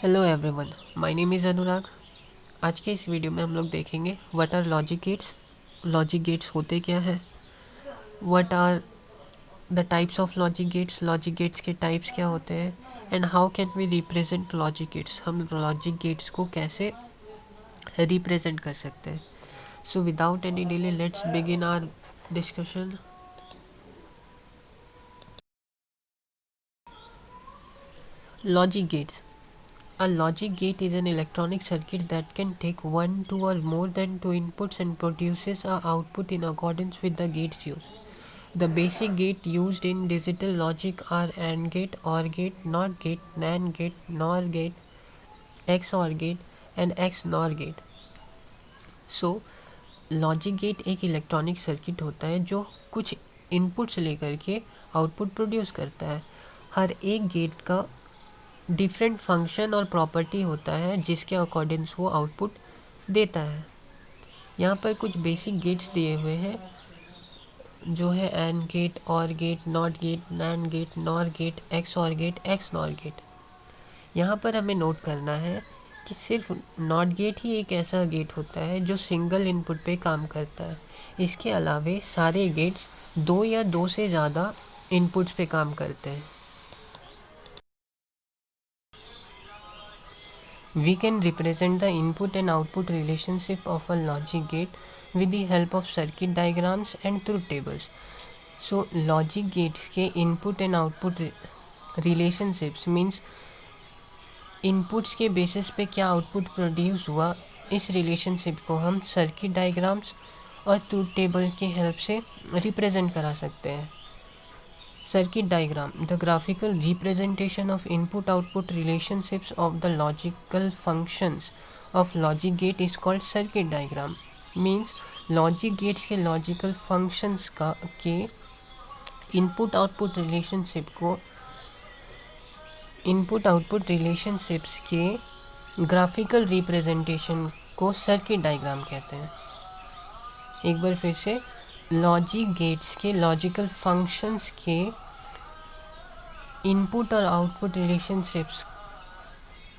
Hello everyone, my name is Anurag. आज के इस वीडियो में हम लोग देखेंगे what are logic gates. Logic gates होते क्या हैं, what are the types of logic gates के टाइप्स क्या होते हैं, and how can we represent logic gates. हम लॉजिक गेट्स को कैसे रिप्रेजेंट कर सकते हैं। So without any delay let's begin our discussion. Logic gates. A logic gate is an electronic circuit that can take one, two, or more than two inputs and produces a output in accordance with the gate's use. The basic gate used in digital logic are AND gate, OR gate, NOT gate, NAND gate, NOR gate, XOR gate, and XNOR gate. So, logic gate एक electronic circuit होता है जो कुछ inputs लेकर के output produce करता है। हर एक गेट का डिफरेंट फंक्शन और प्रॉपर्टी होता है जिसके अकॉर्डिंग्स वो आउटपुट देता है। यहाँ पर कुछ बेसिक गेट्स दिए हुए हैं जो है and gate, or gate, not gate, nand gate, nor gate, X or gate, X nor gate. यहाँ पर हमें नोट करना है कि सिर्फ नॉट गेट ही एक ऐसा गेट होता है जो सिंगल इनपुट पे काम करता है। इसके अलावे सारे गेट्स दो या दो से ज़्यादा इनपुट्स पे काम करते हैं। We can represent the input and output relationship of a logic gate with the help of circuit diagrams and truth tables. So logic gates के input and output relationships means inputs के basis पे क्या output produce हुआ, इस relationship को हम circuit diagrams और truth table के हेल्प से रिप्रेजेंट करा सकते हैं। Circuit diagram, the graphical representation of input-output relationships of the logical functions of logic gate is called circuit diagram. Means logic gates के logical functions के input-output relationships के graphical representation को circuit diagram कहते हैं। एक बार फिर से, लॉजिक गेट्स के लॉजिकल फंक्शंस के इनपुट और आउटपुट रिलेशनशिप्स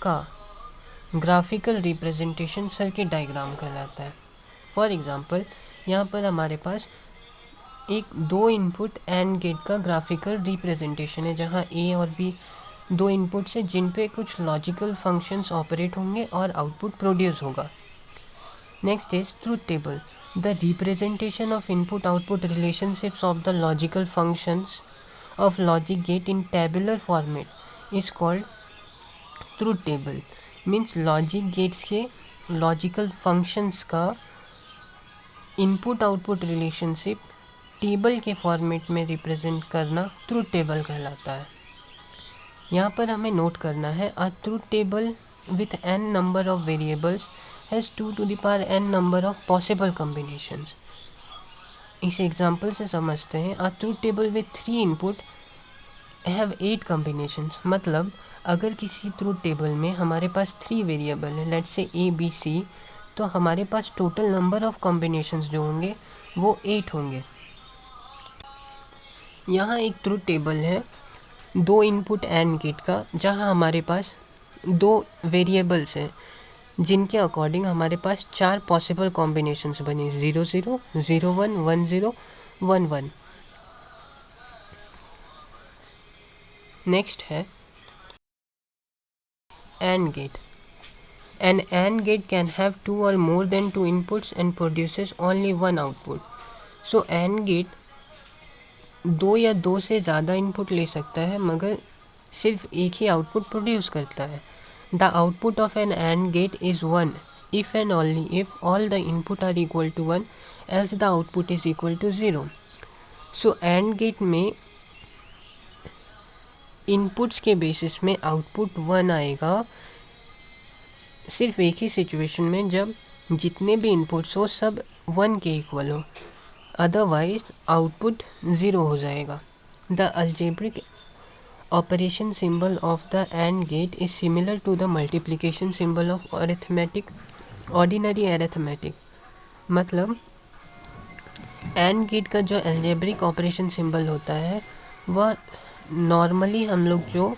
का ग्राफिकल रिप्रेजेंटेशन सर्किट डायग्राम कहलाता है। फॉर एग्जांपल, यहाँ पर हमारे पास एक दो इनपुट एंड गेट का ग्राफिकल रिप्रेजेंटेशन है जहाँ ए और बी दो इनपुट्स हैं जिन पे कुछ लॉजिकल फंक्शंस ऑपरेट होंगे और आउटपुट प्रोड्यूस होगा। Next is truth table. The representation of input-output relationships of the logical functions of logic gate in tabular format is called truth table. Means logic gates के logical functions का input-output relationship table के format में represent करना truth table कहलाता है। यहाँ पर हमें नोट करना है, a truth table with n number of variables has 2 to the power n number of possible combinations. इस एग्जाम्पल से समझते हैं, a truth table with 3 input have 8 combinations. मतलब अगर किसी ट्रूथ टेबल में हमारे पास 3 वेरिएबल है, let's say A B C, तो हमारे पास टोटल नंबर ऑफ कॉम्बिनेशंस जो होंगे वो 8 होंगे। यहाँ एक ट्रूथ टेबल है दो इनपुट एंड गेट का, जहाँ हमारे पास दो वेरिएबल्स हैं जिनके अकॉर्डिंग हमारे पास 4 पॉसिबल कॉम्बिनेशंस बनी, 0 0, 0 1, 1 0, 1 1। नेक्स्ट है AND gate. An AND gate can have 2 or more than 2 inputs and produces only one output. So AND gate दो या दो से ज़्यादा इनपुट ले सकता है मगर सिर्फ एक ही आउटपुट प्रोड्यूस करता है। The output of an AND gate is 1 if and only if all the input are equal to 1, else the output is equal to 0. So AND gate में इनपुट्स के बेसिस में आउटपुट 1 आएगा सिर्फ एक ही situation में, जब जितने भी इनपुट्स हो सब 1 के इक्वल हो, अदरवाइज आउटपुट 0 हो जाएगा। The algebraic operation symbol of the AND gate is similar to the multiplication symbol of arithmetic, ordinary arithmetic. मतलब AND गेट का जो अलजेब्रिक ऑपरेशन सिंबल होता है वह नॉर्मली हम लोग जो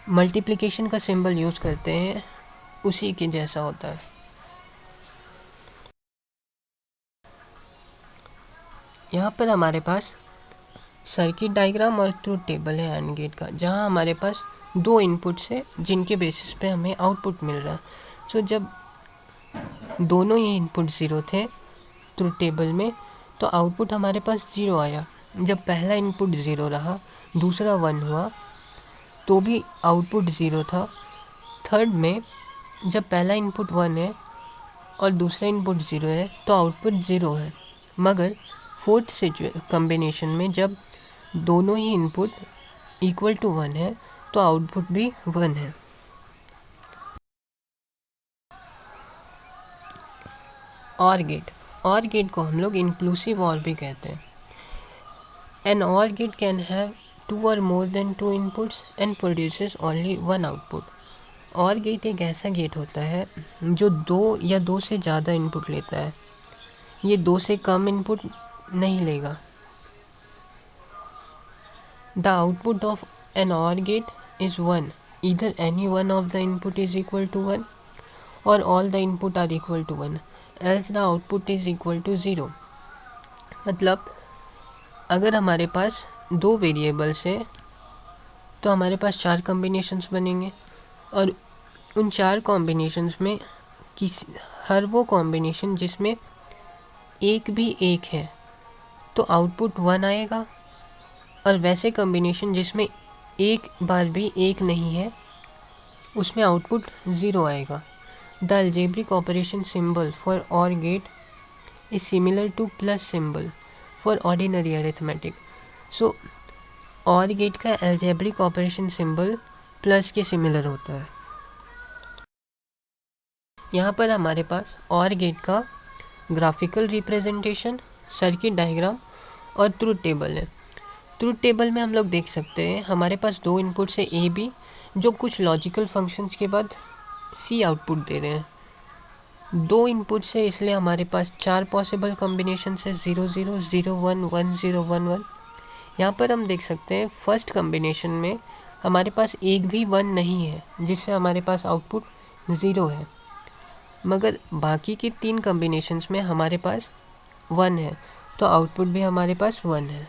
मल्टीप्लिकेशन का सिंबल यूज़ करते हैं उसी के जैसा होता है। यहाँ पर हमारे पास सर्किट डायग्राम और ट्रूथ टेबल है एंड गेट का, जहाँ हमारे पास दो इनपुट्स है जिनके बेसिस पे हमें आउटपुट मिल रहा है। सो जब दोनों ही इनपुट ज़ीरो थे ट्रूथ टेबल में, तो आउटपुट हमारे पास ज़ीरो आया। जब पहला इनपुट ज़ीरो रहा, दूसरा 1 हुआ, तो भी आउटपुट ज़ीरो था। थर्ड में जब पहला इनपुट 1 है और दूसरा इनपुट ज़ीरो है, तो आउटपुट ज़ीरो है। मगर फोर्थ कॉम्बिनेशन में जब दोनों ही इनपुट इक्वल टू 1 है, तो आउटपुट भी 1 है। और गेट को हम लोग इंक्लूसिव और भी कहते हैं। एन और gate can have 2 or more than 2 inputs and produces only 1 output. और गेट एक ऐसा गेट होता है जो 2 या 2 से ज़्यादा इनपुट लेता है। ये 2 से कम इनपुट नहीं लेगा। द आउटपुट ऑफ एन और gate is 1, either any one of the input is equal to 1 or all the input are equal to 1, else the output is equal to 0। मतलब अगर हमारे पास दो वेरिएबल्स है तो हमारे पास 4 कॉम्बिनेशंस बनेंगे, और उन 4 कॉम्बिनेशंस में हर वो कॉम्बिनेशन जिसमें एक भी एक है तो आउटपुट 1 आएगा, और वैसे कॉम्बिनेशन जिसमें एक बार भी एक नहीं है उसमें आउटपुट 0 आएगा। The algebraic operation symbol for or gate is similar to plus symbol for ordinary arithmetic. So or gate का अलजेब्रिक ऑपरेशन सिंबल प्लस के सिमिलर होता है। यहाँ पर हमारे पास और गेट का ग्राफिकल रिप्रेजेंटेशन, सर्किट डायग्राम और ट्रूथ टेबल है। ट्रूथ टेबल में हम लोग देख सकते हैं हमारे पास दो इनपुट से ए बी, जो कुछ लॉजिकल फंक्शंस के बाद सी आउटपुट दे रहे हैं। दो इनपुट से इसलिए हमारे पास 4 पॉसिबल कॉम्बिनेशन है, 0 0 0 1 1 0 1 1। यहाँ पर हम देख सकते हैं फर्स्ट कॉम्बिनेशन में हमारे पास एक भी 1 नहीं है, जिससे हमारे पास आउटपुट 0 है। मगर बाकी की 3 कॉम्बिनेशंस में हमारे पास 1 है, तो आउटपुट भी हमारे पास 1 है।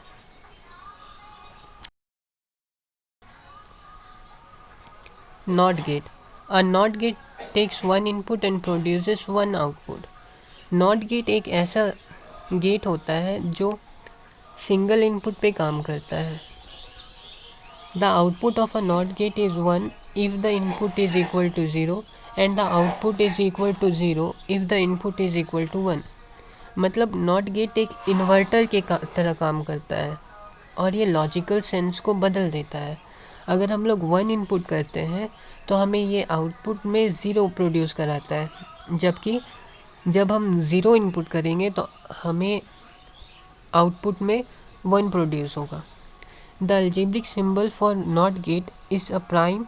Not gate. A not gate takes 1 input and produces 1 output. Not gate एक ऐसा गेट होता है जो सिंगल इनपुट पे काम करता है। The output of a not gate is 1 if the input is equal to 0 and the output is equal to 0 if the input is equal to 1। मतलब नॉट गेट एक इन्वर्टर के तरह काम करता है, और ये लॉजिकल सेंस को बदल देता है। अगर हम लोग 1 इनपुट करते हैं तो हमें ये आउटपुट में 0 प्रोड्यूस कराता है, जबकि जब हम 0 इनपुट करेंगे तो हमें आउटपुट में 1 प्रोड्यूस होगा। The algebraic symbol for not gate is a prime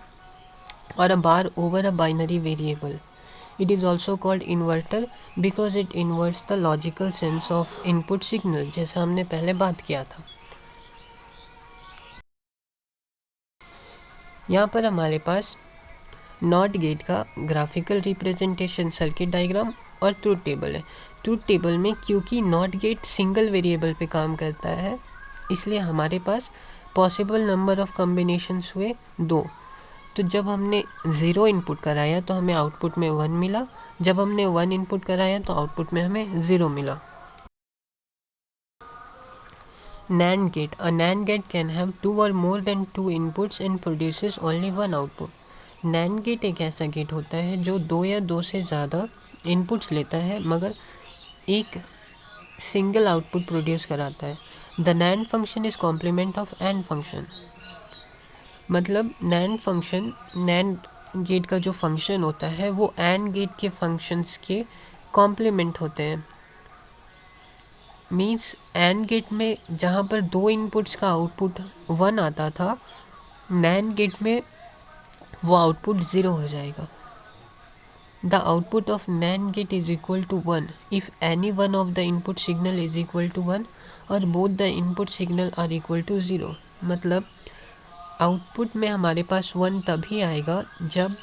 or a bar over a binary variable. It is also called inverter because it inverts the logical sense of input signal, जैसा हमने पहले बात किया था। यहाँ पर हमारे पास नॉट गेट का ग्राफिकल रिप्रेजेंटेशन, सर्किट डायग्राम और ट्रूथ टेबल है। ट्रूथ टेबल में क्योंकि नॉट गेट सिंगल वेरिएबल पे काम करता है, इसलिए हमारे पास पॉसिबल नंबर ऑफ कॉम्बिनेशंस हुए 2। तो जब हमने 0 इनपुट कराया तो हमें आउटपुट में 1 मिला, जब हमने 1 इनपुट कराया तो आउटपुट में हमें 0 मिला। NAND gate. A NAND gate can have 2 or more than 2 inputs and produces only 1 output. NAND gate एक ऐसा गेट होता है जो 2 या 2 से ज़्यादा इनपुट्स लेता है मगर एक सिंगल आउटपुट प्रोड्यूस कराता है। The NAND function is complement of AND function. मतलब NAND गेट का जो फंक्शन होता है वो AND गेट के फंक्शंस के कॉम्प्लीमेंट होते हैं। मीन्स AND गेट में जहाँ पर 2 इनपुट्स का आउटपुट 1 आता था, NAND गेट में वो आउटपुट 0 हो जाएगा। The output of NAND gate is equal to 1 if any one of the input signal is equal to 1 or both the input signal are equal to 0। मतलब output में हमारे पास 1 तभी आएगा जब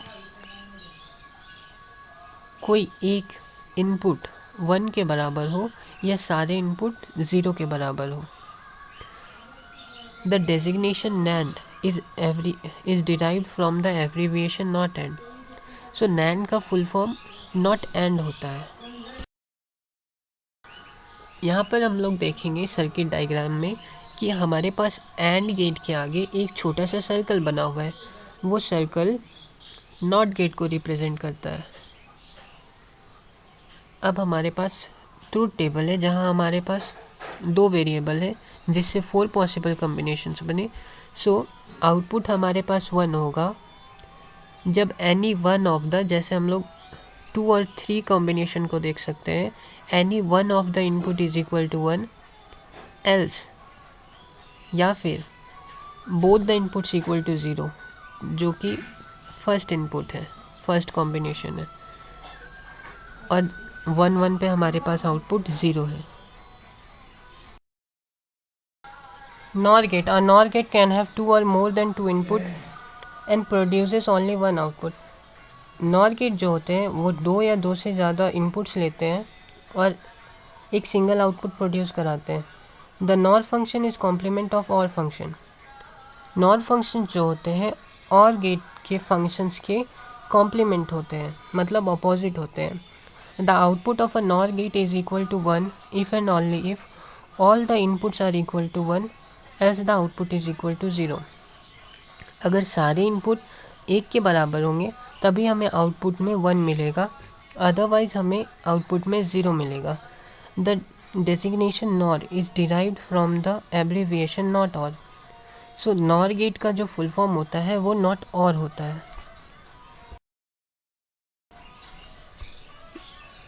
कोई एक इनपुट 1 के बराबर हो या सारे इनपुट 0 के बराबर हो। The designation NAND is derived from the abbreviation not AND. So NAND का फुल फॉर्म नॉट एंड होता है। यहाँ पर हम लोग देखेंगे सर्किट डायग्राम में कि हमारे पास एंड गेट के आगे एक छोटा सा सर्कल बना हुआ है। वो सर्कल नॉट गेट को रिप्रेजेंट करता है। अब हमारे पास ट्रूथ टेबल है जहाँ हमारे पास 2 वेरिएबल है जिससे 4 पॉसिबल कॉम्बिनेशंस बने। सो आउटपुट हमारे पास 1 होगा जब एनी वन ऑफ द, जैसे हम लोग 2 और 3 कॉम्बिनेशन को देख सकते हैं, any one of the input is equal to 1 else, या फिर both the inputs equal to 0 जो कि फर्स्ट इनपुट है, फर्स्ट कॉम्बिनेशन है, और 1 1 पे हमारे पास आउटपुट 0 है। NOR gate. A NOR gate can have 2 or more than 2 input and produces only 1 output. NOR gate जो होते हैं वो 2 या 2 से ज़्यादा इनपुट्स लेते हैं और एक सिंगल आउटपुट प्रोड्यूस कराते हैं। The NOR function is complement of OR function. NOR function जो होते हैं OR गेट के फंक्शंस के कॉम्प्लीमेंट होते हैं, मतलब अपोजिट होते हैं। The output of a NOR gate is equal to 1 if and only if all the inputs are equal to 1 else the output is equal to 0। अगर सारे इनपुट 1 के बराबर होंगे तभी हमें आउटपुट में 1 मिलेगा, अदरवाइज़ हमें आउटपुट में 0 मिलेगा। The designation NOR is derived from the abbreviation not OR। So NOR gate का जो फुल फॉर्म होता है वो नॉट OR होता है।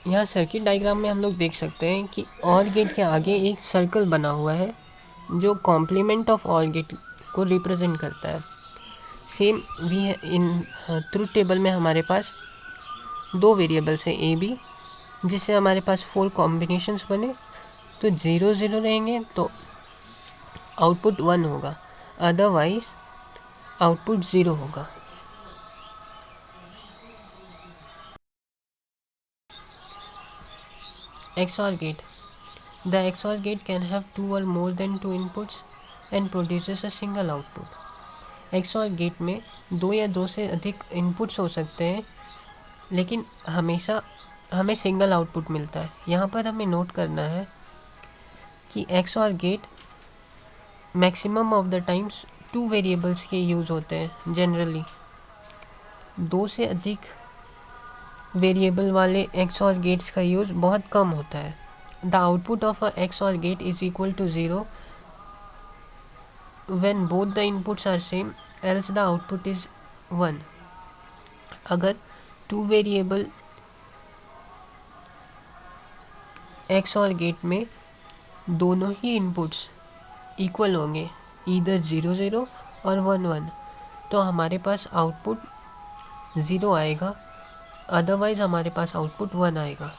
यहाँ सर्किट डायग्राम में हम लोग देख सकते हैं कि OR गेट के आगे एक सर्कल बना हुआ है जो कॉम्प्लीमेंट ऑफ OR गेट को रिप्रेजेंट करता है। सेम भी है इन ट्रूथ टेबल में हमारे पास 2 वेरिएबल्स हैं ए बी, जिससे हमारे पास 4 कॉम्बिनेशंस बने। तो 0 0 रहेंगे तो आउटपुट 1 होगा, अदरवाइज आउटपुट 0 होगा। XOR gate. The XOR gate can have 2 or more than 2 inputs and produces a single output. XOR gate में 2 या 2 से अधिक इनपुट्स हो सकते हैं लेकिन हमेशा हमें सिंगल आउटपुट मिलता है। यहाँ पर हमें नोट करना है कि XOR get maximum of the times 2 variables के यूज़ होते हैं। जनरली 2 से अधिक वेरिएबल वाले XOR गेट्स का यूज़ बहुत कम होता है। The output of a XOR gate is equal to 0 when both the inputs are same else the output is 1। अगर 2 वेरिएबल XOR गेट में दोनों ही इनपुट्स इक्वल होंगे, इधर 0 0 और 1 1, तो हमारे पास आउटपुट 0 आएगा, अदरवाइज हमारे पास आउटपुट 1 आएगा।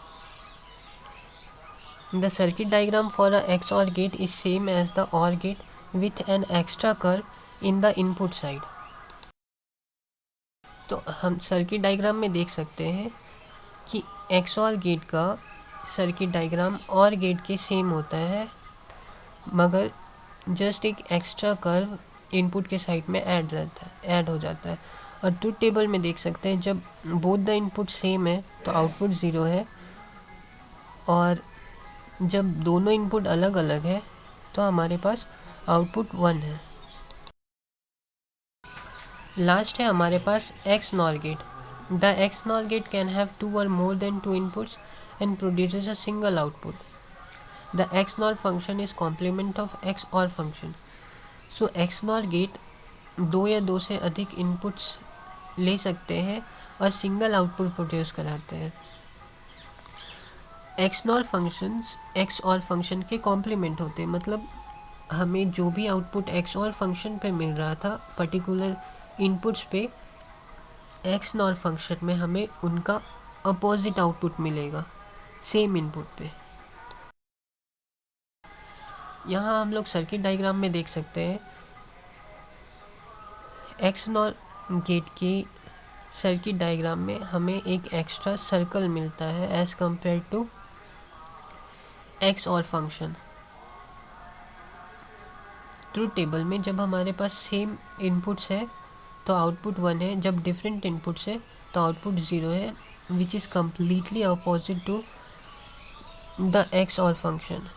The circuit diagram for a XOR gate is same as the OR gate with an extra curve in the input side। तो हम सर्किट डायग्राम में देख सकते हैं कि XOR गेट का सर्किट डायग्राम OR गेट के सेम होता है, मगर जस्ट एक एक्स्ट्रा कर्व इनपुट के साइड में ऐड हो जाता है। और ट्रूथ टेबल में देख सकते हैं जब बोथ द इनपुट सेम है तो आउटपुट 0 है, और जब दोनों इनपुट अलग अलग है तो हमारे पास आउटपुट 1 है। लास्ट है हमारे पास XNOR gate. The XNOR gate can have 2 or more than 2 inputs and produces a single output. The XNOR function is complement of XOR function. So XNOR gate 2 या 2 से अधिक इनपुट्स ले सकते हैं और सिंगल आउटपुट प्रोड्यूस कराते हैं। XNOR functions XOR function के कॉम्प्लीमेंट होते हैं, मतलब हमें जो भी आउटपुट XOR फंक्शन पे मिल रहा था पर्टिकुलर इनपुट्स पे, XNOR फंक्शन में हमें उनका अपोजिट आउटपुट मिलेगा सेम इनपुट पे। यहाँ हम लोग सर्किट डायग्राम में देख सकते हैं एक्स नॉर गेट के सर्किट डायग्राम में हमें एक एक्स्ट्रा सर्कल मिलता है एज कंपेयर टू एक्स और फंक्शन। ट्रूथ टेबल में जब हमारे पास सेम इनपुट्स है तो आउटपुट 1 है, जब डिफरेंट इनपुट्स है तो आउटपुट 0 है, which is completely opposite to the XOR function.